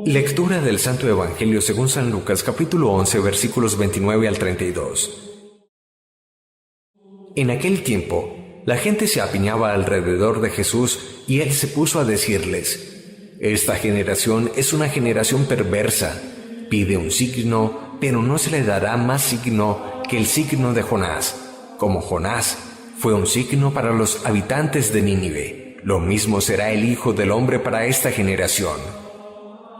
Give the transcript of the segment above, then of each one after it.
Lectura del Santo Evangelio según San Lucas, capítulo 11, versículos 29 al 32. En aquel tiempo, la gente se apiñaba alrededor de Jesús y él se puso a decirles: Esta generación es una generación perversa. Pide un signo, pero no se le dará más signo que el signo de Jonás. Como Jonás fue un signo para los habitantes de Nínive, lo mismo será el Hijo del Hombre para esta generación.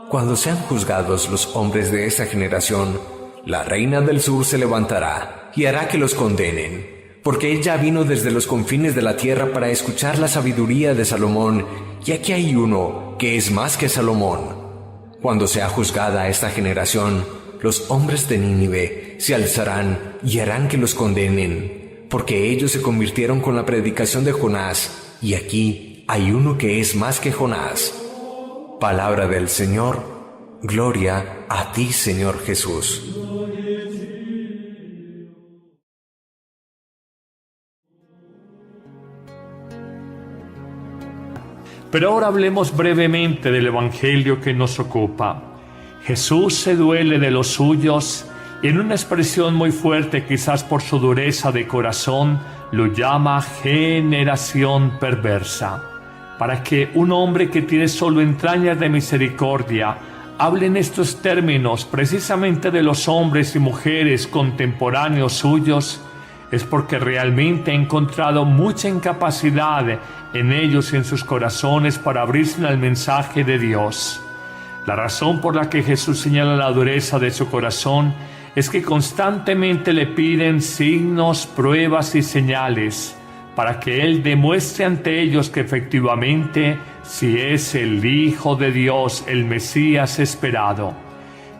Cuando sean juzgados los hombres de esta generación, la reina del sur se levantará y hará que los condenen, porque ella vino desde los confines de la tierra para escuchar la sabiduría de Salomón, y aquí hay uno que es más que Salomón. Cuando sea juzgada esta generación, los hombres de Nínive se alzarán y harán que los condenen, porque ellos se convirtieron con la predicación de Jonás, y aquí hay uno que es más que Jonás. Palabra del Señor. Gloria a ti, Señor Jesús. Pero ahora hablemos brevemente del Evangelio que nos ocupa. Jesús se duele de los suyos y en una expresión muy fuerte, quizás por su dureza de corazón, lo llama generación perversa. Para que un hombre que tiene solo entrañas de misericordia hable en estos términos precisamente de los hombres y mujeres contemporáneos suyos, es porque realmente ha encontrado mucha incapacidad en ellos y en sus corazones para abrirse al mensaje de Dios. La razón por la que Jesús señala la dureza de su corazón es que constantemente le piden signos, pruebas y señales para que Él demuestre ante ellos que efectivamente sí es el Hijo de Dios, el Mesías esperado.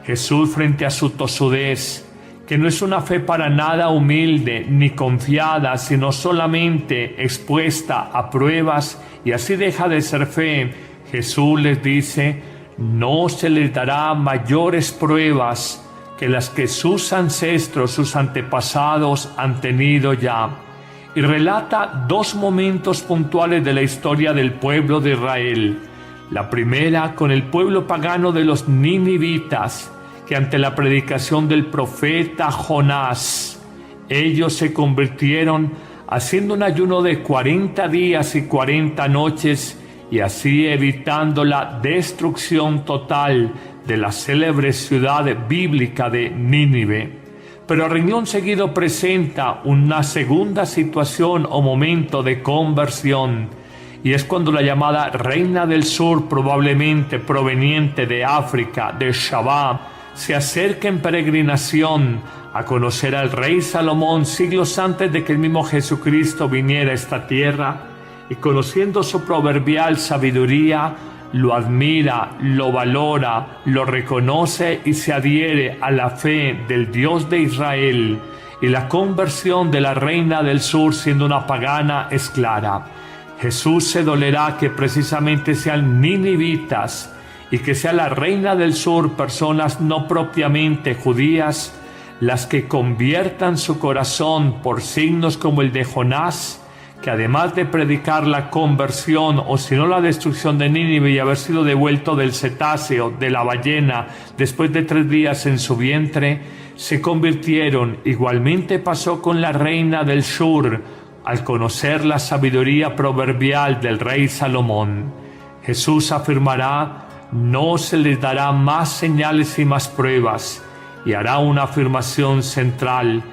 Jesús, frente a su tosudez, que no es una fe para nada humilde ni confiada, sino solamente expuesta a pruebas, y así deja de ser fe, Jesús les dice: no se les dará mayores pruebas que las que sus ancestros, sus antepasados han tenido ya. Y relata dos momentos puntuales de la historia del pueblo de Israel. La primera con el pueblo pagano de los ninivitas, que ante la predicación del profeta Jonás, ellos se convirtieron haciendo un ayuno de 40 días y 40 noches y así evitando la destrucción total de la célebre ciudad bíblica de Nínive. Pero a riñón seguido presenta una segunda situación o momento de conversión, y es cuando la llamada reina del sur, probablemente proveniente de África, de Shabá, se acerca en peregrinación a conocer al rey Salomón siglos antes de que el mismo Jesucristo viniera a esta tierra, y conociendo su proverbial sabiduría, lo admira, lo valora, lo reconoce y se adhiere a la fe del Dios de Israel, y la conversión de la reina del sur, siendo una pagana, es clara. Jesús se dolerá que precisamente sean ninivitas y que sea la reina del sur, personas no propiamente judías, las que conviertan su corazón por signos como el de Jonás, que además de predicar la conversión o si no la destrucción de Nínive y haber sido devuelto del cetáceo, de la ballena, después de 3 días en su vientre, se convirtieron. Igualmente pasó con la reina del sur, al conocer la sabiduría proverbial del rey Salomón. Jesús afirmará: no se les dará más señales y más pruebas, y hará una afirmación central: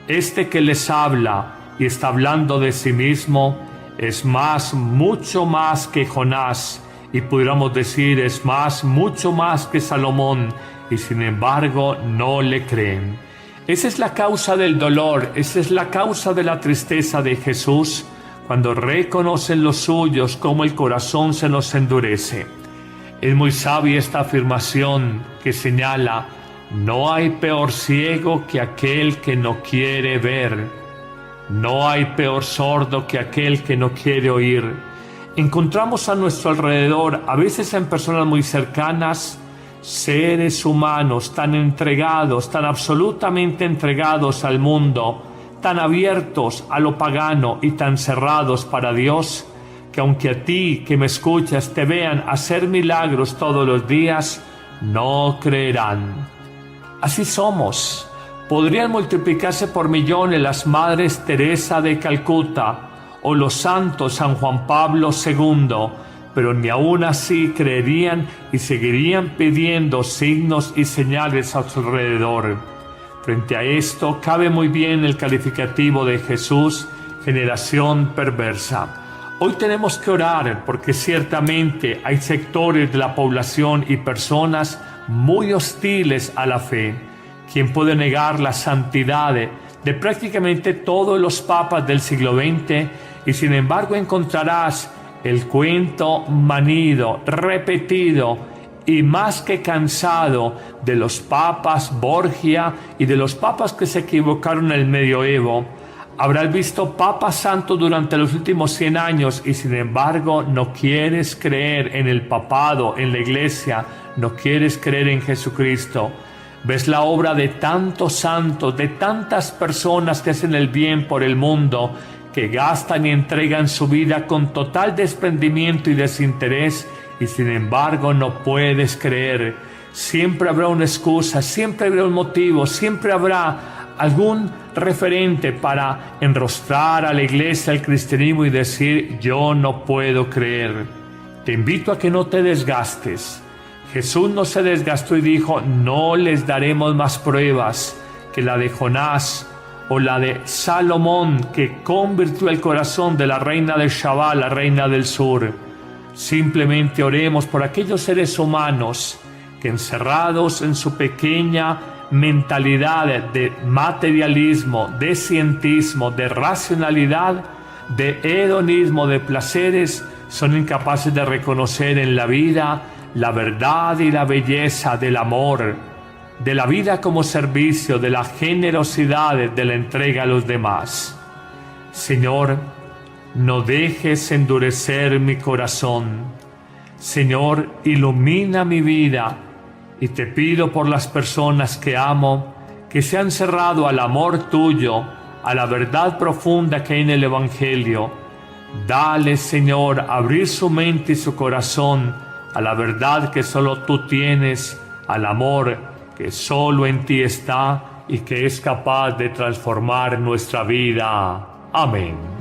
este que les habla y está hablando de sí mismo es más, mucho más que Jonás, y pudiéramos decir es más, mucho más que Salomón, y sin embargo no le creen. Esa es la causa del dolor, esa es la causa de la tristeza de Jesús, cuando reconocen los suyos cómo el corazón se nos endurece. Es muy sabia esta afirmación que señala: no hay peor ciego que aquel que no quiere ver. No hay peor sordo que aquel que no quiere oír. Encontramos a nuestro alrededor, a veces en personas muy cercanas, seres humanos tan entregados, tan absolutamente entregados al mundo, tan abiertos a lo pagano y tan cerrados para Dios, que aunque a ti que me escuchas te vean hacer milagros todos los días, no creerán. Así somos. Podrían multiplicarse por millones las madres Teresa de Calcuta o los santos San Juan Pablo II, pero ni aún así creerían y seguirían pidiendo signos y señales a su alrededor. Frente a esto, cabe muy bien el calificativo de Jesús, generación perversa. Hoy tenemos que orar porque ciertamente hay sectores de la población y personas muy hostiles a la fe. ¿Quién puede negar la santidad de prácticamente todos los papas del siglo XX? Y sin embargo encontrarás el cuento manido, repetido y más que cansado de los papas Borgia y de los papas que se equivocaron en el medioevo. Habrás visto papas santos durante los últimos 100 años y sin embargo no quieres creer en el papado, en la iglesia, no quieres creer en Jesucristo. Ves la obra de tantos santos, de tantas personas que hacen el bien por el mundo, que gastan y entregan su vida con total desprendimiento y desinterés, y sin embargo no puedes creer. Siempre habrá una excusa, siempre habrá un motivo, siempre habrá algún referente para enrostrar a la iglesia, al cristianismo y decir: yo no puedo creer. Te invito a que no te desgastes. Jesús no se desgastó y dijo: no les daremos más pruebas que la de Jonás o la de Salomón, que convirtió el corazón de la reina de Shabá, la reina del sur. Simplemente oremos por aquellos seres humanos que, encerrados en su pequeña mentalidad de materialismo, de cientismo, de racionalidad, de hedonismo, de placeres, son incapaces de reconocer en la vida la verdad y la belleza del amor, de la vida como servicio, de la generosidad, de la entrega a los demás. Señor, no dejes endurecer mi corazón. Señor, ilumina mi vida, y te pido por las personas que amo, que se han cerrado al amor tuyo, a la verdad profunda que hay en el Evangelio. Dale, Señor, abrir su mente y su corazón a la verdad que solo tú tienes, al amor que solo en ti está y que es capaz de transformar nuestra vida. Amén.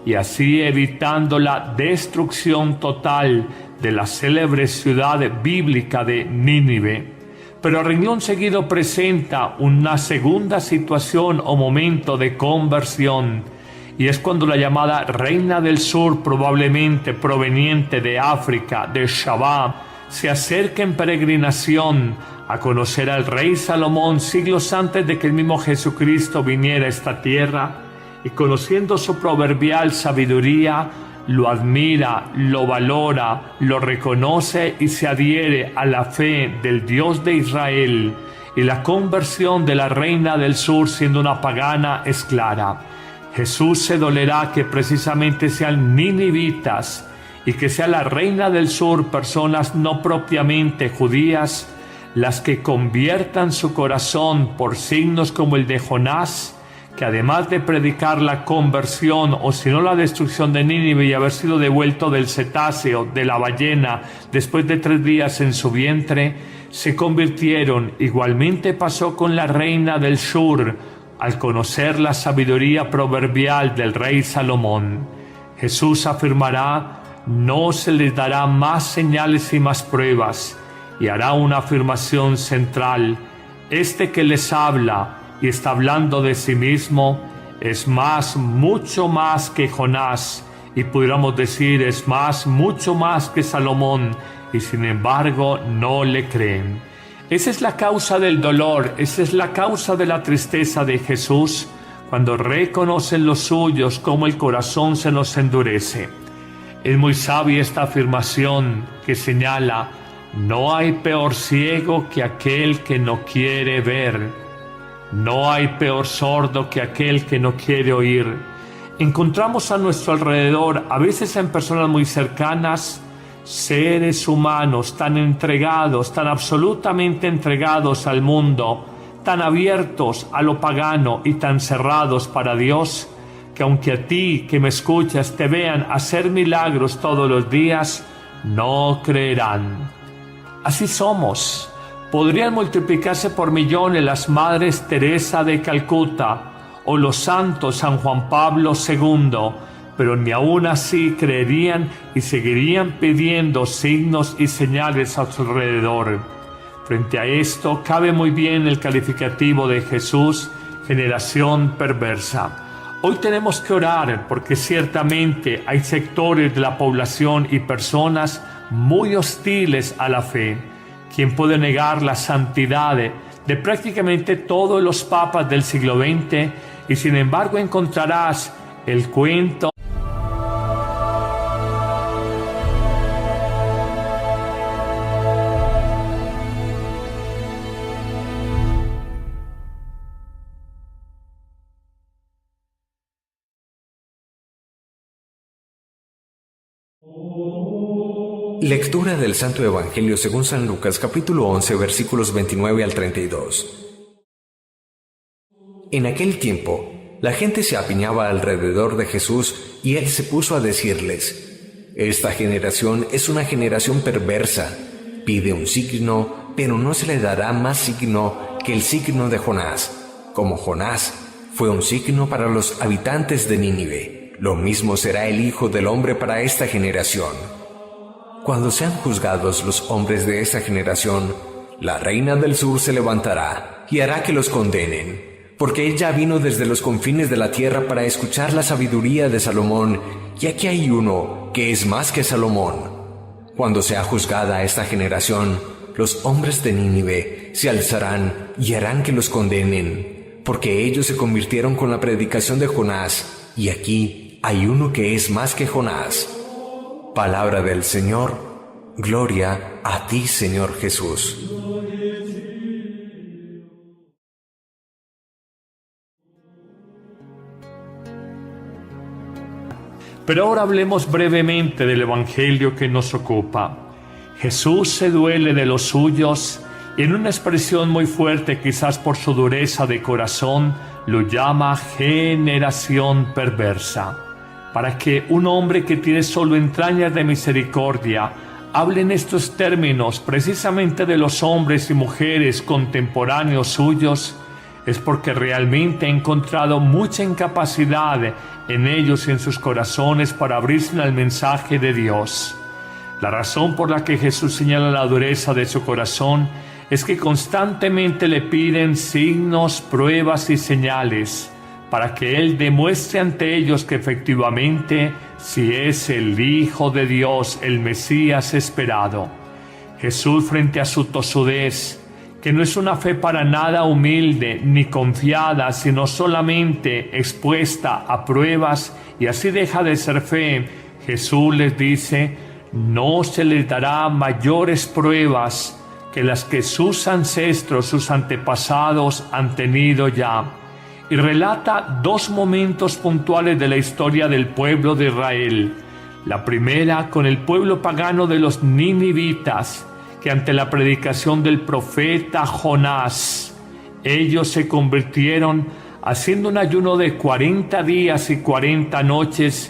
y así evitando la destrucción total de la célebre ciudad bíblica de Nínive. Pero a renglón seguido presenta una segunda situación o momento de conversión, y es cuando la llamada Reina del Sur, probablemente proveniente de África, de Shabá, se acerca en peregrinación a conocer al rey Salomón siglos antes de que el mismo Jesucristo viniera a esta tierra, y conociendo su proverbial sabiduría, lo admira, lo valora, lo reconoce y se adhiere a la fe del Dios de Israel, y la conversión de la Reina del Sur, siendo una pagana, es clara. Jesús se dolerá que precisamente sean ninivitas y que sea la Reina del Sur, personas no propiamente judías, las que conviertan su corazón por signos como el de Jonás, que además de predicar la conversión o si no la destrucción de Nínive y haber sido devuelto del cetáceo, de la ballena, después de 3 días en su vientre, se convirtieron. Igualmente pasó con la Reina del Sur, al conocer la sabiduría proverbial del rey Salomón. Jesús afirmará: no se les dará más señales y más pruebas, y hará una afirmación central: este que les habla y está hablando de sí mismo es más, mucho más que Jonás, y pudiéramos decir es más, mucho más que Salomón, y sin embargo no le creen. Esa es la causa del dolor, esa es la causa de la tristeza de Jesús, cuando reconocen los suyos cómo el corazón se nos endurece. Es muy sabia esta afirmación que señala: no hay peor ciego que aquel que no quiere ver. No hay peor sordo que aquel que no quiere oír. Encontramos a nuestro alrededor, a veces en personas muy cercanas, seres humanos tan entregados, tan absolutamente entregados al mundo, tan abiertos a lo pagano y tan cerrados para Dios, que aunque a ti que me escuchas te vean hacer milagros todos los días, no creerán. Así somos. Podrían multiplicarse por millones las Madres Teresa de Calcuta o los santos San Juan Pablo II, pero ni aún así creerían y seguirían pidiendo signos y señales a su alrededor. Frente a esto, cabe muy bien el calificativo de Jesús: generación perversa. Hoy tenemos que orar porque ciertamente hay sectores de la población y personas muy hostiles a la fe. ¿Quién puede negar la santidad de prácticamente todos los papas del siglo XX? Y sin embargo encontrarás el cuento. Lectura del Santo Evangelio según San Lucas, capítulo 11, versículos 29 al 32. En aquel tiempo, la gente se apiñaba alrededor de Jesús y él se puso a decirles: esta generación es una generación perversa. Pide un signo, pero no se le dará más signo que el signo de Jonás. Como Jonás fue un signo para los habitantes de Nínive, lo mismo será el Hijo del Hombre para esta generación. Cuando sean juzgados los hombres de esta generación, la Reina del Sur se levantará y hará que los condenen, porque ella vino desde los confines de la tierra para escuchar la sabiduría de Salomón, y aquí hay uno que es más que Salomón. Cuando sea juzgada esta generación, los hombres de Nínive se alzarán y harán que los condenen, porque ellos se convirtieron con la predicación de Jonás, y aquí hay uno que es más que Jonás. Palabra del Señor. Gloria a ti, Señor Jesús. Pero ahora hablemos brevemente del Evangelio que nos ocupa. Jesús se duele de los suyos y en una expresión muy fuerte, quizás por su dureza de corazón, lo llama generación perversa. Para que un hombre que tiene solo entrañas de misericordia hable en estos términos precisamente de los hombres y mujeres contemporáneos suyos, es porque realmente ha encontrado mucha incapacidad en ellos y en sus corazones para abrirse al mensaje de Dios. La razón por la que Jesús señala la dureza de su corazón es que constantemente le piden signos, pruebas y señales para que Él demuestre ante ellos que efectivamente si es el Hijo de Dios, el Mesías esperado. Jesús, frente a su tosudez, que no es una fe para nada humilde ni confiada, sino solamente expuesta a pruebas y así deja de ser fe, Jesús les dice: no se les dará mayores pruebas que las que sus ancestros, sus antepasados han tenido ya. Y relata dos momentos puntuales de la historia del pueblo de Israel. La primera con el pueblo pagano de los ninivitas, que ante la predicación del profeta Jonás, ellos se convirtieron haciendo un ayuno de 40 días y 40 noches.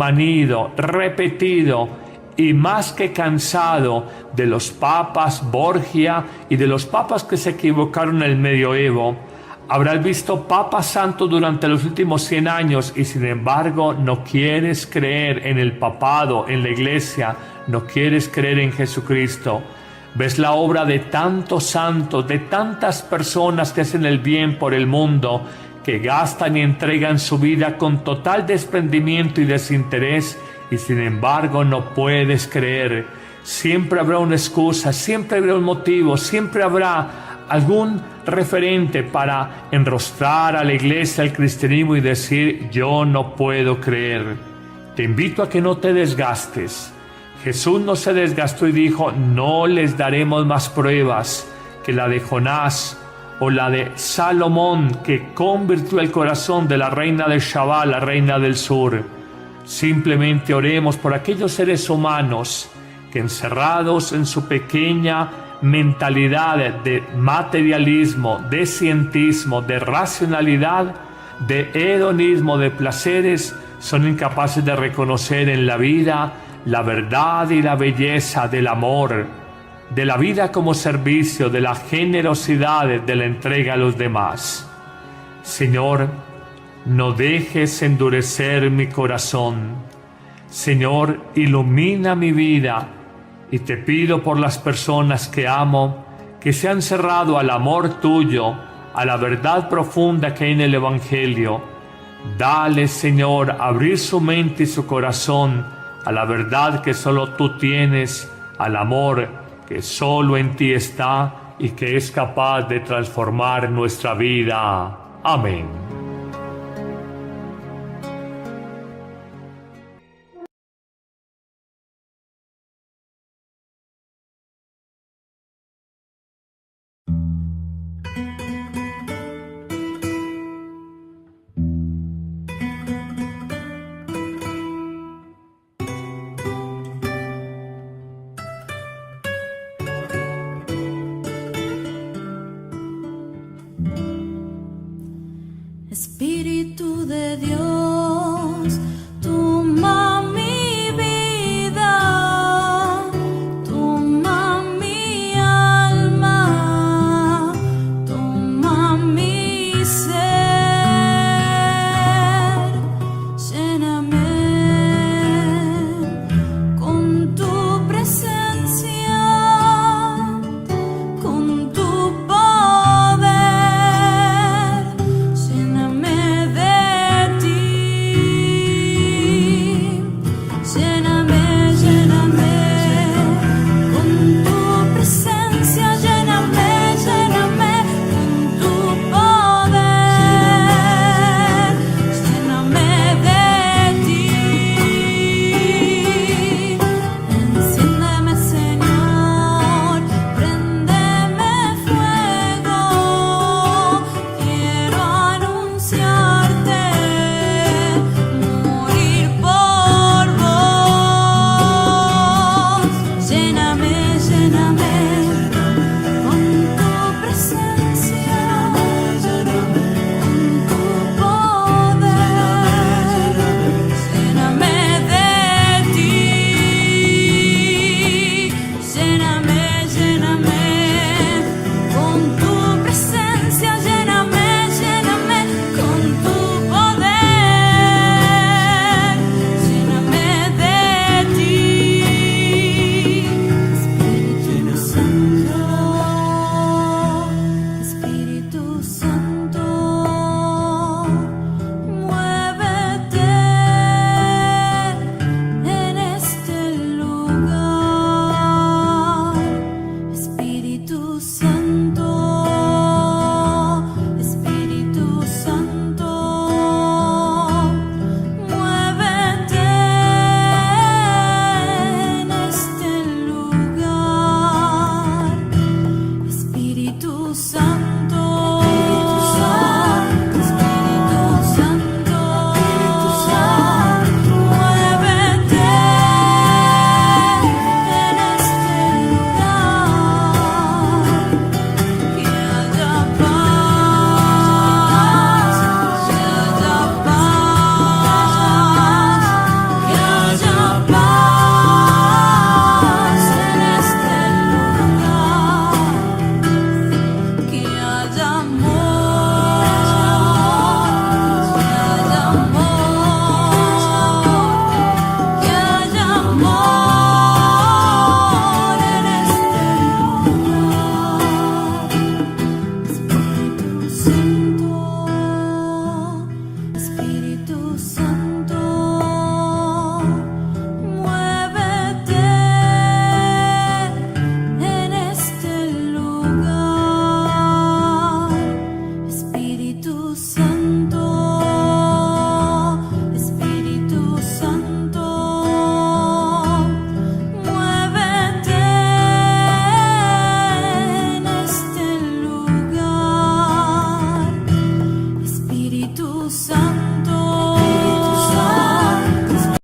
Manido, repetido y más que cansado de los papas Borgia y de los papas que se equivocaron en el medioevo. Habrás visto papas santos durante los últimos 100 años y sin embargo no quieres creer en el papado, en la iglesia, no quieres creer en Jesucristo. Ves la obra de tantos santos, de tantas personas que hacen el bien por el mundo, que gastan y entregan su vida con total desprendimiento y desinterés, y sin embargo no puedes creer. Siempre habrá una excusa, siempre habrá un motivo, siempre habrá algún referente para enrostrar a la iglesia, al cristianismo y decir: yo no puedo creer. Te invito a que no te desgastes. Jesús no se desgastó y dijo: no les daremos más pruebas que la de Jonás o la de Salomón, que convirtió el corazón de la reina de Shabá, la reina del sur. Simplemente oremos por aquellos seres humanos que, encerrados en su pequeña mentalidad de materialismo, de cientismo, de racionalidad, de hedonismo, de placeres, son incapaces de reconocer en la vida la verdad y la belleza del amor, de la vida como servicio, de la generosidad, de la entrega a los demás. Señor, no dejes endurecer mi corazón. Señor, ilumina mi vida, y te pido por las personas que amo, que se han cerrado al amor tuyo, a la verdad profunda que hay en el Evangelio. Dale, Señor, abrir su mente y su corazón a la verdad que solo tú tienes, al amor que solo en ti está y que es capaz de transformar nuestra vida. Amén. Espíritu de Dios, toma mi vida, toma mi alma, toma mi ser, lléname con tu presencia, con tu poder. Espíritu Santo.